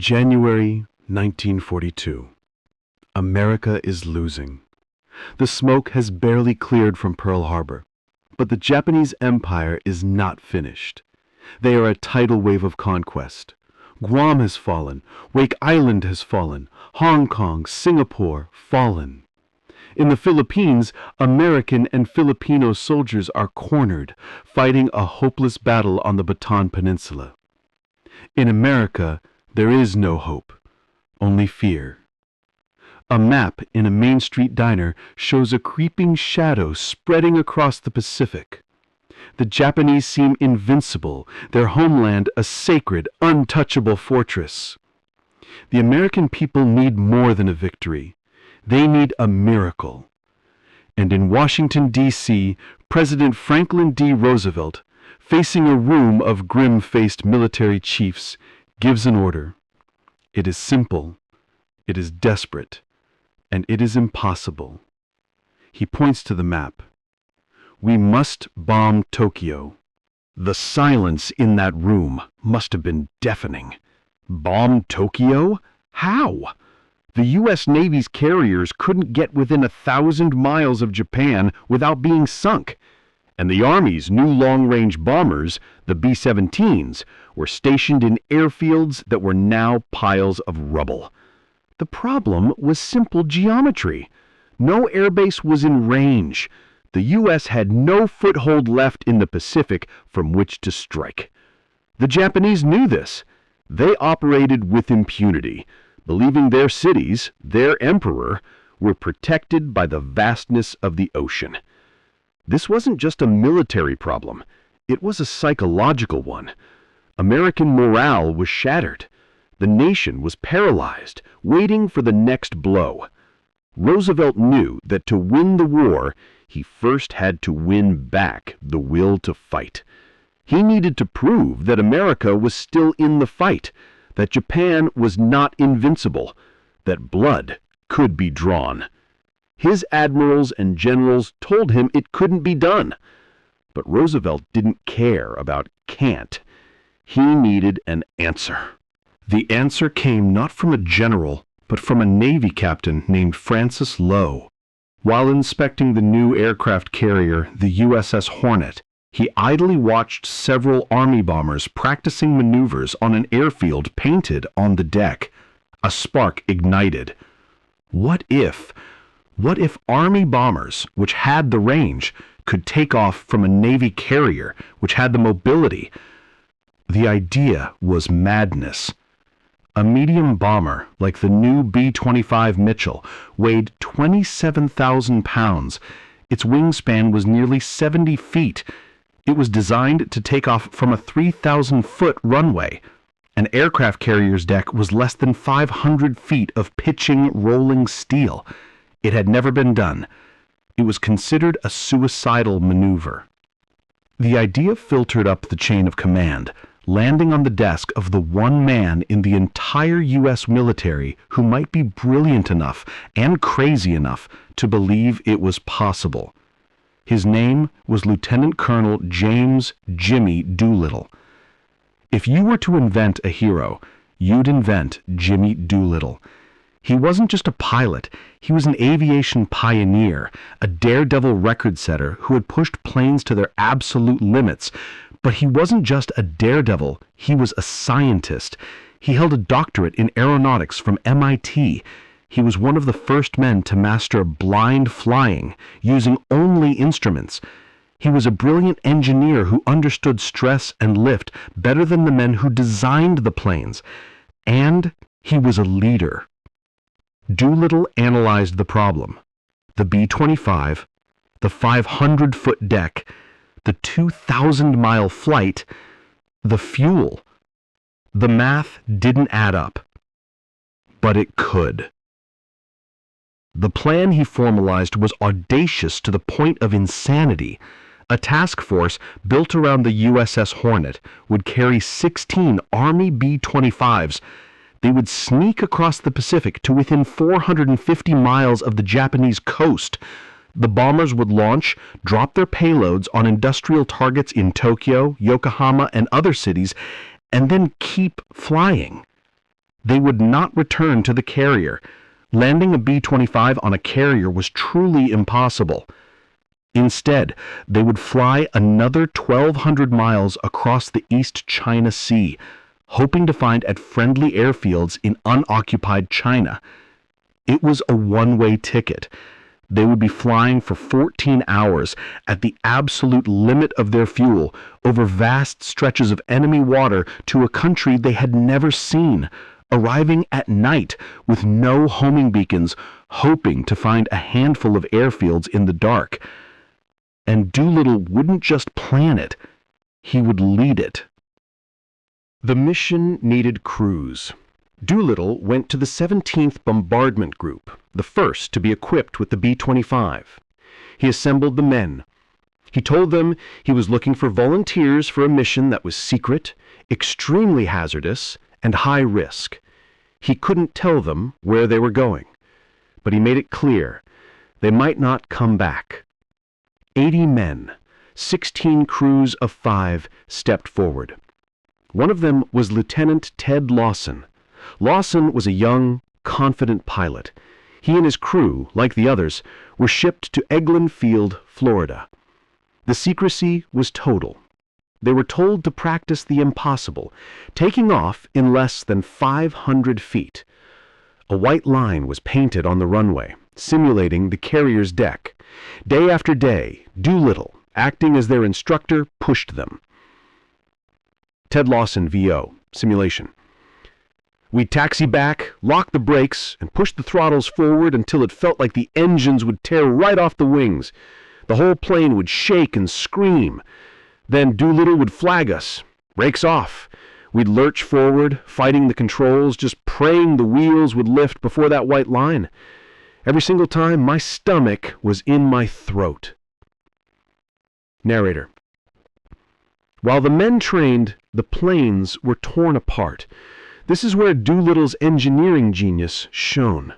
January 1942. America is losing. The smoke has barely cleared from Pearl Harbor, but the Japanese Empire is not finished. They are a tidal wave of conquest. Guam has fallen, Wake Island has fallen, Hong Kong, Singapore, fallen. In the Philippines, American and Filipino soldiers are cornered, fighting a hopeless battle on the Bataan Peninsula. In America, there is no hope, only fear. A map in a Main Street diner shows a creeping shadow spreading across the Pacific. The Japanese seem invincible, their homeland a sacred, untouchable fortress. The American people need more than a victory. They need a miracle. And in Washington, D.C., President Franklin D. Roosevelt, facing a room of grim-faced military chiefs, gives an order. It is simple, it is desperate, and it is impossible. He points to the map. We must bomb Tokyo. The silence in that room must have been deafening. Bomb Tokyo? How? The U.S. Navy's carriers couldn't get within 1,000 miles of Japan without being sunk, and the Army's new long-range bombers, the B-17s, were stationed in airfields that were now piles of rubble. The problem was simple geometry. No airbase was in range. The U.S. had no foothold left in the Pacific from which to strike. The Japanese knew this. They operated with impunity, believing their cities, their emperor, were protected by the vastness of the ocean. This wasn't just a military problem. It was a psychological one. American morale was shattered. The nation was paralyzed, waiting for the next blow. Roosevelt knew that to win the war, he first had to win back the will to fight. He needed to prove that America was still in the fight, that Japan was not invincible, that blood could be drawn. His admirals and generals told him it couldn't be done. But Roosevelt didn't care about can't. He needed an answer. The answer came not from a general, but from a Navy captain named Francis Lowe. While inspecting the new aircraft carrier, the USS Hornet, he idly watched several Army bombers practicing maneuvers on an airfield painted on the deck. A spark ignited. What if Army bombers, which had the range, could take off from a Navy carrier, which had the mobility? The idea was madness. A medium bomber, like the new B-25 Mitchell, weighed 27,000 pounds. Its wingspan was nearly 70 feet. It was designed to take off from a 3,000-foot runway. An aircraft carrier's deck was less than 500 feet of pitching, rolling steel. It had never been done. It was considered a suicidal maneuver. The idea filtered up the chain of command, landing on the desk of the one man in the entire U.S. military who might be brilliant enough and crazy enough to believe it was possible. His name was Lieutenant Colonel James Jimmy Doolittle. If you were to invent a hero, you'd invent Jimmy Doolittle. He wasn't just a pilot, he was an aviation pioneer, a daredevil record setter who had pushed planes to their absolute limits. But he wasn't just a daredevil, he was a scientist. He held a doctorate in aeronautics from MIT. He was one of the first men to master blind flying, using only instruments. He was a brilliant engineer who understood stress and lift better than the men who designed the planes. And he was a leader. Doolittle analyzed the problem. The B-25, the 500-foot deck, the 2,000-mile flight, the fuel. The math didn't add up. But it could. The plan he formalized was audacious to the point of insanity. A task force built around the USS Hornet would carry 16 Army B-25s. They would sneak across the Pacific to within 450 miles of the Japanese coast. The bombers would launch, drop their payloads on industrial targets in Tokyo, Yokohama, and other cities, and then keep flying. They would not return to the carrier. Landing a B-25 on a carrier was truly impossible. Instead, they would fly another 1,200 miles across the East China Sea, hoping to find at friendly airfields in unoccupied China. It was a one-way ticket. They would be flying for 14 hours at the absolute limit of their fuel over vast stretches of enemy water to a country they had never seen, arriving at night with no homing beacons, hoping to find a handful of airfields in the dark. And Doolittle wouldn't just plan it, he would lead it. The mission needed crews. Doolittle went to the 17th Bombardment Group, the first to be equipped with the B-25. He assembled the men. He told them he was looking for volunteers for a mission that was secret, extremely hazardous, and high risk. He couldn't tell them where they were going, but he made it clear they might not come back. 80 men, 16 crews of 5, stepped forward. One of them was Lieutenant Ted Lawson. Lawson was a young, confident pilot. He and his crew, like the others, were shipped to Eglin Field, Florida. The secrecy was total. They were told to practice the impossible, taking off in less than 500 feet. A white line was painted on the runway, simulating the carrier's deck. Day after day, Doolittle, acting as their instructor, pushed them. Ted Lawson, VO, simulation. We'd taxi back, lock the brakes, and push the throttles forward until it felt like the engines would tear right off the wings. The whole plane would shake and scream. Then Doolittle would flag us. Brakes off. We'd lurch forward, fighting the controls, just praying the wheels would lift before that white line. Every single time, my stomach was in my throat. Narrator. While the men trained, the planes were torn apart. This is where Doolittle's engineering genius shone.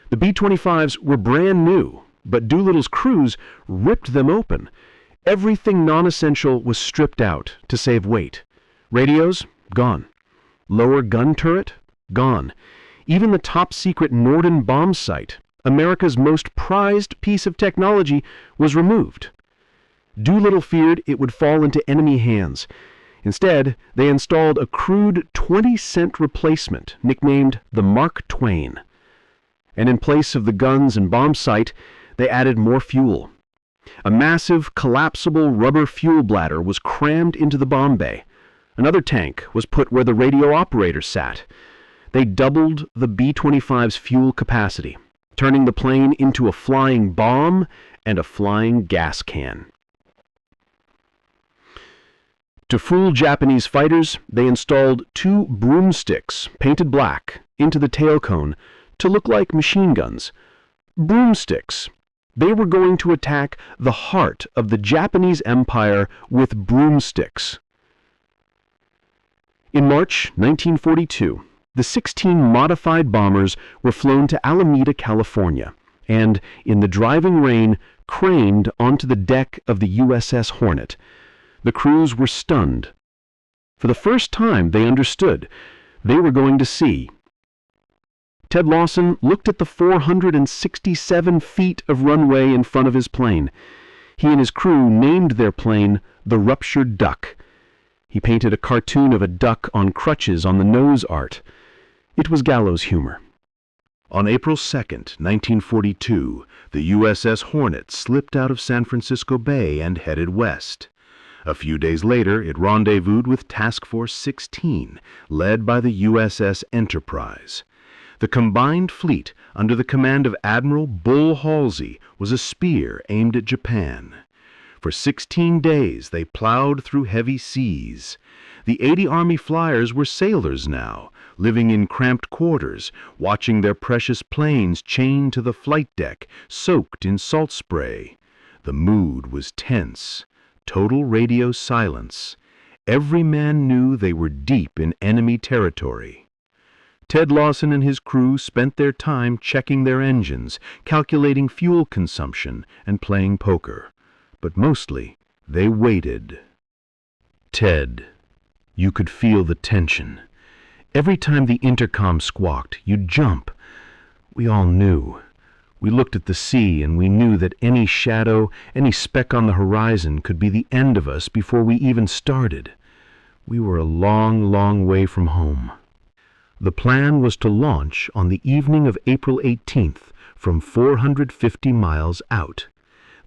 The B-25s were brand new, but Doolittle's crews ripped them open. Everything non-essential was stripped out to save weight. Radios, gone. Lower gun turret, gone. Even the top-secret Norden bomb sight, America's most prized piece of technology, was removed. Doolittle feared it would fall into enemy hands. Instead, they installed a crude 20-cent replacement nicknamed the Mark Twain. And in place of the guns and bomb sight, they added more fuel. A massive, collapsible rubber fuel bladder was crammed into the bomb bay. Another tank was put where the radio operator sat. They doubled the B-25's fuel capacity, turning the plane into a flying bomb and a flying gas can. To fool Japanese fighters, they installed 2 broomsticks, painted black, into the tail cone to look like machine guns. Broomsticks. They were going to attack the heart of the Japanese Empire with broomsticks. In March 1942, the 16 modified bombers were flown to Alameda, California, and, in the driving rain, craned onto the deck of the USS Hornet. The crews were stunned. For the first time, they understood. They were going to sea. Ted Lawson looked at the 467 feet of runway in front of his plane. He and his crew named their plane the Ruptured Duck. He painted a cartoon of a duck on crutches on the nose art. It was gallows humor. On April 2nd, 1942, the USS Hornet slipped out of San Francisco Bay and headed west. A few days later, it rendezvoused with Task Force 16, led by the USS Enterprise. The combined fleet, under the command of Admiral Bull Halsey, was a spear aimed at Japan. For 16 days they plowed through heavy seas. The 80 Army flyers were sailors now, living in cramped quarters, watching their precious planes chained to the flight deck, soaked in salt spray. The mood was tense. Total radio silence. Every man knew they were deep in enemy territory. Ted Lawson and his crew spent their time checking their engines, calculating fuel consumption, and playing poker. But mostly, they waited. Ted, you could feel the tension. Every time the intercom squawked, you'd jump. We all knew. We looked at the sea and we knew that any shadow, any speck on the horizon could be the end of us before we even started. We were a long, long way from home. The plan was to launch on the evening of April 18th from 450 miles out.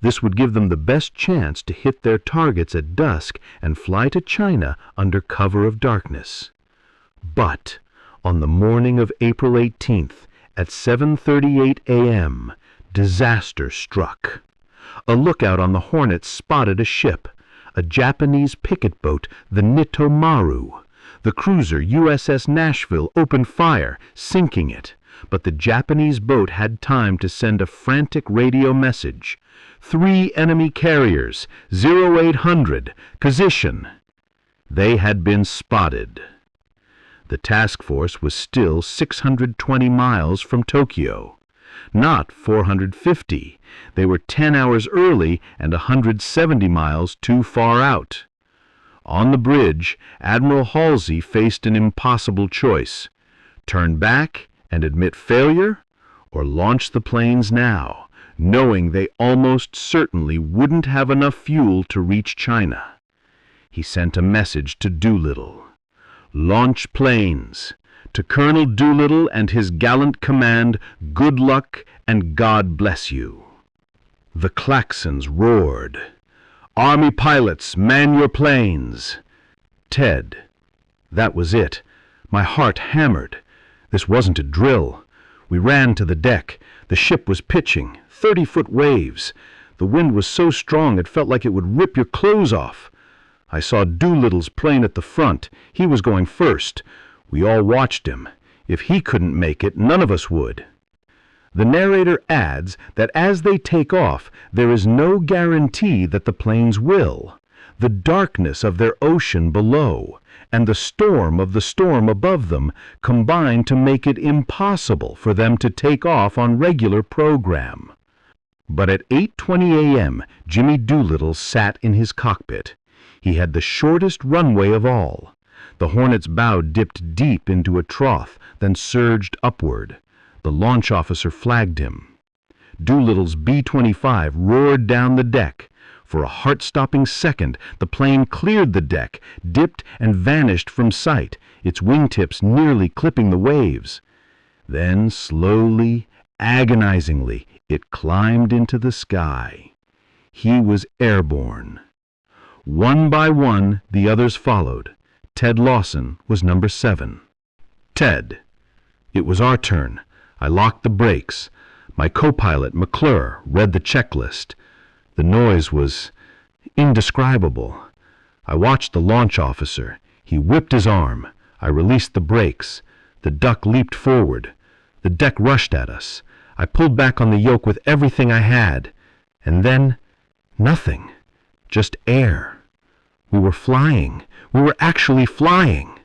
This would give them the best chance to hit their targets at dusk and fly to China under cover of darkness. But on the morning of April 18th, at 7:38 a.m., disaster struck. A lookout on the Hornet spotted a ship, a Japanese picket boat, the Nitomaru. The cruiser USS Nashville opened fire, sinking it, but the Japanese boat had time to send a frantic radio message. 3 enemy carriers, 0800, position. They had been spotted. The task force was still 620 miles from Tokyo. Not 450. They were 10 hours early and 170 miles too far out. On the bridge, Admiral Halsey faced an impossible choice: turn back and admit failure, or launch the planes now, knowing they almost certainly wouldn't have enough fuel to reach China. He sent a message to Doolittle. Launch planes. To Colonel Doolittle and his gallant command, good luck and God bless you. The klaxons roared. Army pilots, man your planes. Ted. That was it. My heart hammered. This wasn't a drill. We ran to the deck. The ship was pitching, 30-foot waves. The wind was so strong it felt like it would rip your clothes off. I saw Doolittle's plane at the front. He was going first. We all watched him. If he couldn't make it, none of us would. The narrator adds that as they take off, there is no guarantee that the planes will. The darkness of their ocean below and the storm of the storm above them combine to make it impossible for them to take off on regular program. But at 8:20 a.m., Jimmy Doolittle sat in his cockpit. He had the shortest runway of all. The Hornet's bow dipped deep into a trough, then surged upward. The launch officer flagged him. Doolittle's B-25 roared down the deck. For a heart-stopping second, the plane cleared the deck, dipped and vanished from sight, its wingtips nearly clipping the waves. Then, slowly, agonizingly, it climbed into the sky. He was airborne. One by one, the others followed. Ted Lawson was number 7. Ted. It was our turn. I locked the brakes. My co-pilot, McClure, read the checklist. The noise was indescribable. I watched the launch officer. He whipped his arm. I released the brakes. The duck leaped forward. The deck rushed at us. I pulled back on the yoke with everything I had. And then, nothing. Just air. We were flying. We were actually flying.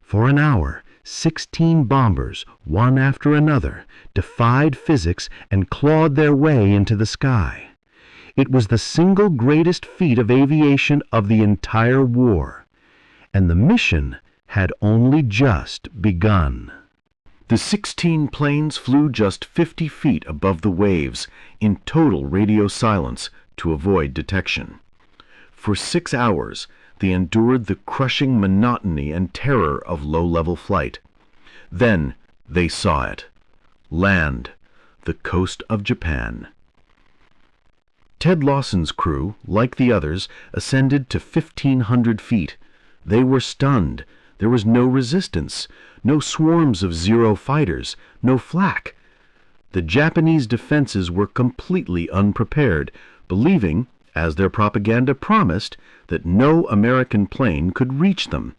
For an hour, 16 bombers, one after another, defied physics and clawed their way into the sky. It was the single greatest feat of aviation of the entire war. And the mission had only just begun. The 16 planes flew just 50 feet above the waves in total radio silence to avoid detection. For 6 hours, they endured the crushing monotony and terror of low-level flight. Then they saw it. Land, the coast of Japan. Ted Lawson's crew, like the others, ascended to 1,500 feet. They were stunned. There was no resistance, no swarms of Zero fighters, no flak. The Japanese defenses were completely unprepared, believing, as their propaganda promised, that no American plane could reach them.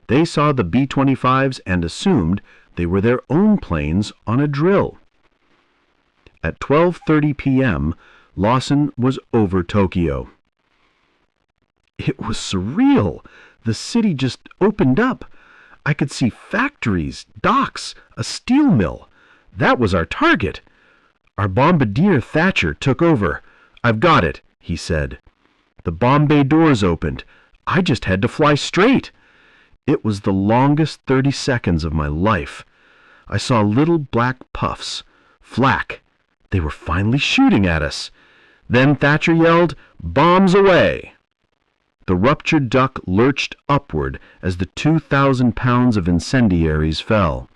They saw the B-25s and assumed they were their own planes on a drill. At 12:30 p.m., Lawson was over Tokyo. It was surreal. The city just opened up. I could see factories, docks, a steel mill. That was our target. Our bombardier Thatcher took over. "I've got it," he said. The bomb bay doors opened. I just had to fly straight. It was the longest 30 seconds of my life. I saw little black puffs. Flak! They were finally shooting at us. Then Thatcher yelled, "Bombs away!" The ruptured duck lurched upward as the 2,000 pounds of incendiaries fell.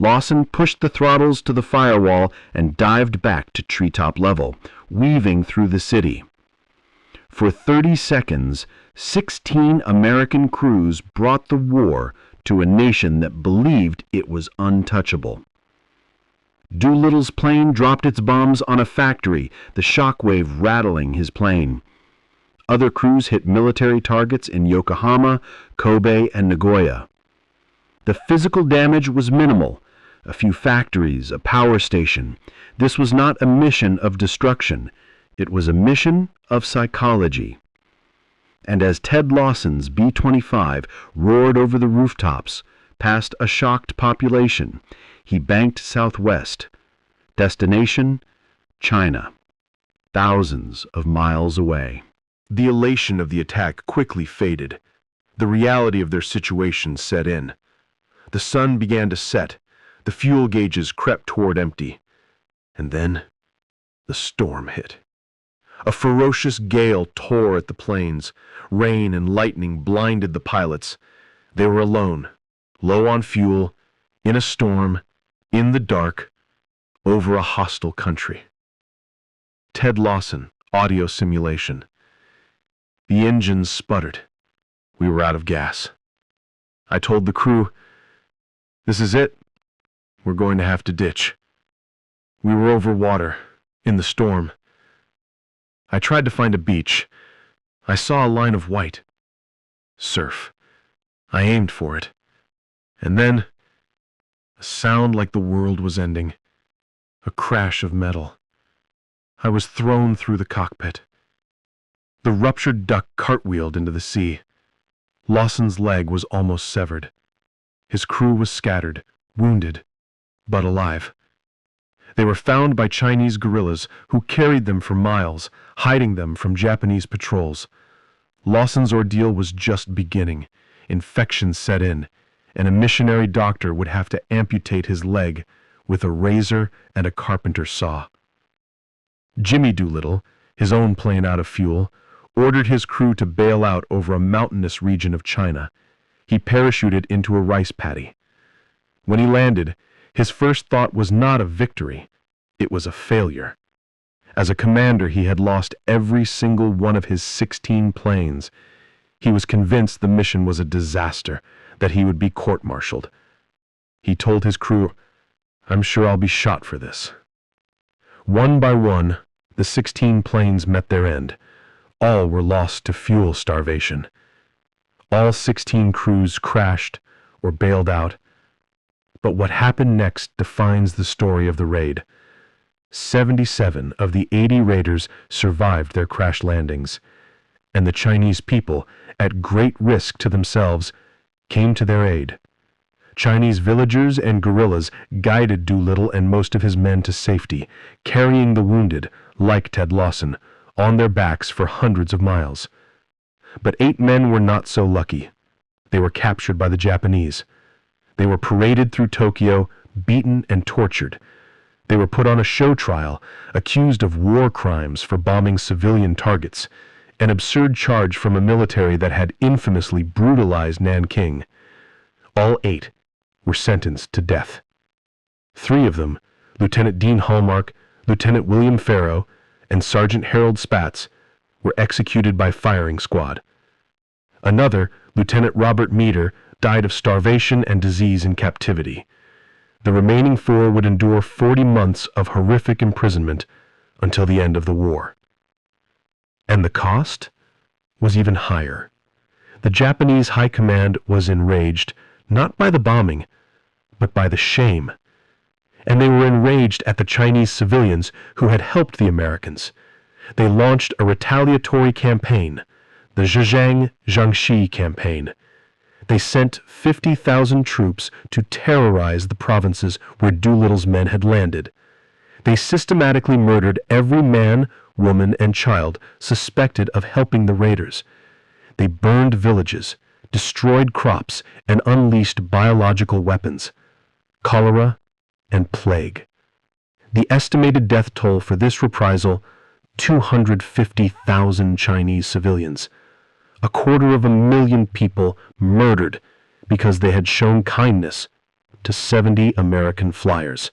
Lawson pushed the throttles to the firewall and dived back to treetop level, weaving through the city. For 30 seconds, 16 American crews brought the war to a nation that believed it was untouchable. Doolittle's plane dropped its bombs on a factory, the shockwave rattling his plane. Other crews hit military targets in Yokohama, Kobe, and Nagoya. The physical damage was minimal. A few factories, a power station. This was not a mission of destruction. It was a mission of psychology. And as Ted Lawson's B-25 roared over the rooftops, past a shocked population, he banked southwest. Destination, China, thousands of miles away. The elation of the attack quickly faded. The reality of their situation set in. The sun began to set. The fuel gauges crept toward empty. And then the storm hit. A ferocious gale tore at the planes. Rain and lightning blinded the pilots. They were alone, low on fuel, in a storm, in the dark, over a hostile country. Ted Lawson, audio simulation. The engines sputtered. We were out of gas. I told the crew, "This is it. We're going to have to ditch." We were over water, in the storm. I tried to find a beach. I saw a line of white. Surf. I aimed for it. And then, a sound like the world was ending. A crash of metal. I was thrown through the cockpit. The ruptured duck cartwheeled into the sea. Lawson's leg was almost severed. His crew was scattered, wounded, but alive. They were found by Chinese guerrillas who carried them for miles, hiding them from Japanese patrols. Lawson's ordeal was just beginning. Infection set in, and a missionary doctor would have to amputate his leg with a razor and a carpenter's saw. Jimmy Doolittle, his own plane out of fuel, ordered his crew to bail out over a mountainous region of China. He parachuted into a rice paddy. When he landed, his first thought was not of victory. It was a failure. As a commander, he had lost every single one of his 16 planes. He was convinced the mission was a disaster, that he would be court-martialed. He told his crew, "I'm sure I'll be shot for this." One by one, the 16 planes met their end. All were lost to fuel starvation. All 16 crews crashed or bailed out. But what happened next defines the story of the raid. 77 of the 80 raiders survived their crash landings, and the Chinese people, at great risk to themselves, came to their aid. Chinese villagers and guerrillas guided Doolittle and most of his men to safety, carrying the wounded, like Ted Lawson, on their backs for hundreds of miles. But 8 men were not so lucky. They were captured by the Japanese. They were paraded through Tokyo, beaten and tortured. They were put on a show trial, accused of war crimes for bombing civilian targets, an absurd charge from a military that had infamously brutalized Nanking. All 8 were sentenced to death. 3 of them, Lieutenant Dean Hallmark, Lieutenant William Farrow, and Sergeant Harold Spatz, were executed by firing squad. Another, Lieutenant Robert Meader, died of starvation and disease in captivity. The remaining 4 would endure 40 months of horrific imprisonment until the end of the war. And the cost was even higher. The Japanese high command was enraged, not by the bombing, but by the shame. And they were enraged at the Chinese civilians who had helped the Americans. They launched a retaliatory campaign, the Zhejiang-Jiangxi campaign. They sent 50,000 troops to terrorize the provinces where Doolittle's men had landed. They systematically murdered every man, woman, and child suspected of helping the raiders. They burned villages, destroyed crops, and unleashed biological weapons, cholera, and plague. The estimated death toll for this reprisal, 250,000 Chinese civilians, 250,000 people murdered because they had shown kindness to 70 American flyers.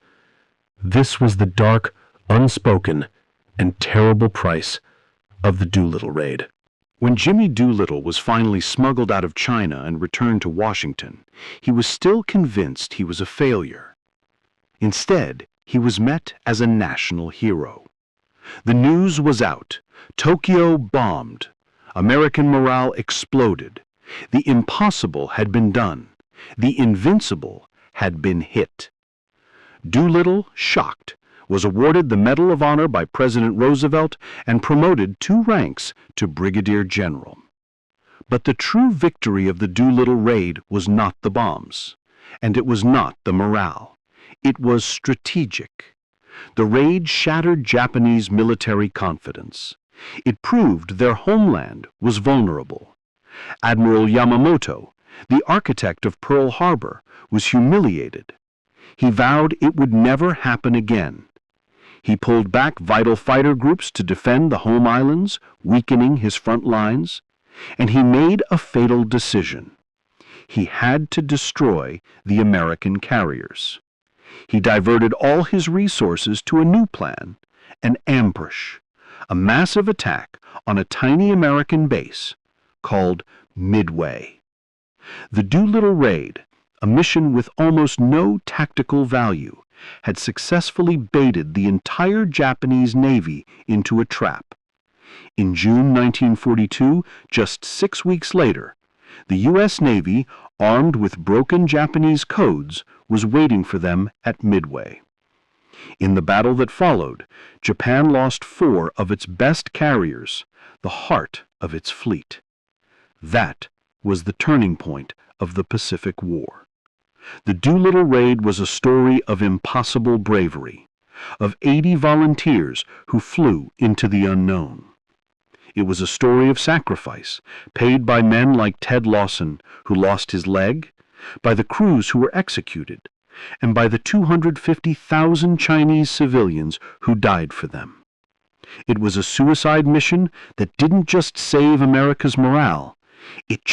This was the dark, unspoken, and terrible price of the Doolittle Raid. When Jimmy Doolittle was finally smuggled out of China and returned to Washington, he was still convinced he was a failure. Instead, he was met as a national hero. The news was out. Tokyo bombed. American morale exploded. The impossible had been done. The invincible had been hit. Doolittle, shocked, was awarded the Medal of Honor by President Roosevelt and promoted 2 ranks to Brigadier General. But the true victory of the Doolittle Raid was not the bombs, and it was not the morale. It was strategic. The raid shattered Japanese military confidence. It proved their homeland was vulnerable. Admiral Yamamoto, the architect of Pearl Harbor, was humiliated. He vowed it would never happen again. He pulled back vital fighter groups to defend the home islands, weakening his front lines, and he made a fatal decision. He had to destroy the American carriers. He diverted all his resources to a new plan, an ambush, a massive attack on a tiny American base called Midway. The Doolittle Raid, a mission with almost no tactical value, had successfully baited the entire Japanese Navy into a trap. In June 1942, just 6 weeks later, the U.S. Navy, armed with broken Japanese codes, was waiting for them at Midway. In the battle that followed, Japan lost 4 of its best carriers, the heart of its fleet. That was the turning point of the Pacific War. The Doolittle Raid was a story of impossible bravery, of 80 volunteers who flew into the unknown. It was a story of sacrifice, paid by men like Ted Lawson, who lost his leg, by the crews who were executed, and by the 250,000 Chinese civilians who died for them. It was a suicide mission that didn't just save America's morale, it